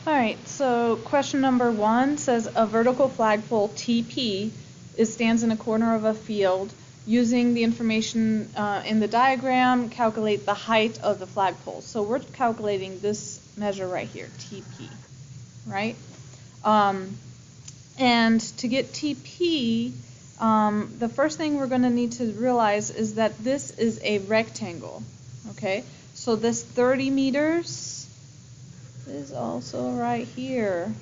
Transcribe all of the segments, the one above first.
All right, so question number 1 says a vertical flagpole TP stands in a corner of a field. Using the information in the diagram, calculate the height of the flagpole. So we're calculating this measure right here, TP, right? And to get TP, the first thing we're going to need to realize is that this is a rectangle, okay? So this 30 meters is also right here.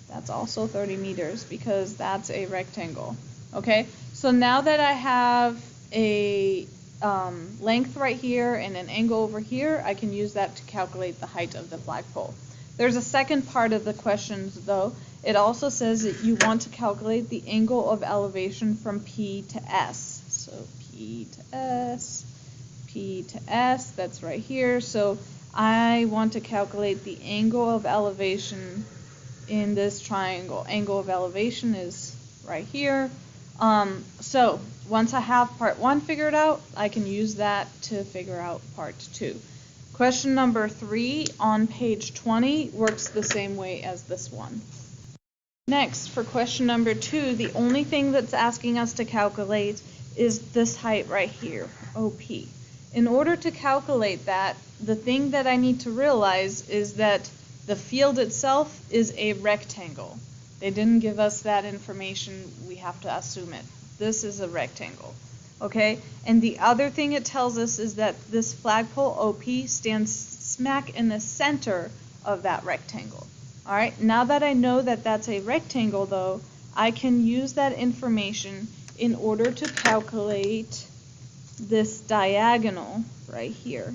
That's also 30 meters because that's a rectangle, okay? So now that I have a length right here and an angle over here, I can use that to calculate the height of the flagpole. There's a second part of the questions though. It also says that you want to calculate the angle of elevation from P to S. So P to S, that's right here. So I want to calculate the angle of elevation in this triangle. Angle of elevation is right here. So once I have part 1 figured out, I can use that to figure out part 2. Question number 3 on page 20 works the same way as this one. Next, for question number 2, the only thing that's asking us to calculate is this height right here, OP. In order to calculate that, the thing that I need to realize is that the field itself is a rectangle. They didn't give us that information. We have to assume it. This is a rectangle, okay? And the other thing it tells us is that this flagpole OP stands smack in the center of that rectangle. All right, now that I know that that's a rectangle though, I can use that information in order to calculate this diagonal right here.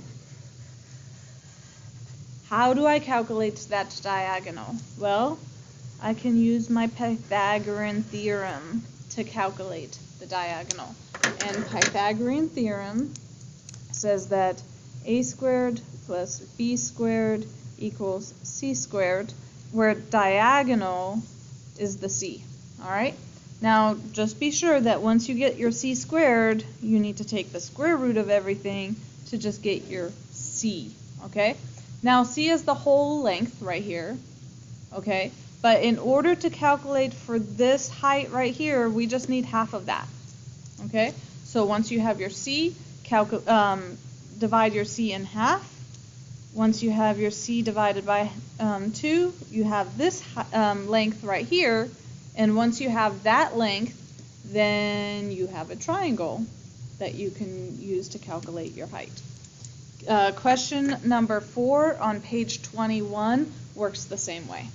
How do I calculate that diagonal? Well, I can use my Pythagorean theorem to calculate the diagonal. And Pythagorean theorem says that a squared plus b squared equals c squared, where diagonal is the c. All right? Now, just be sure that once you get your c squared, you need to take the square root of everything to just get your c, okay? Now, c is the whole length right here, okay? But in order to calculate for this height right here, we just need half of that, okay? So once you have your c, divide your c in half. Once you have your c divided by 2, you have this length right here. And once you have that length, then you have a triangle that you can use to calculate your height. Question number 4 on page 21 works the same way.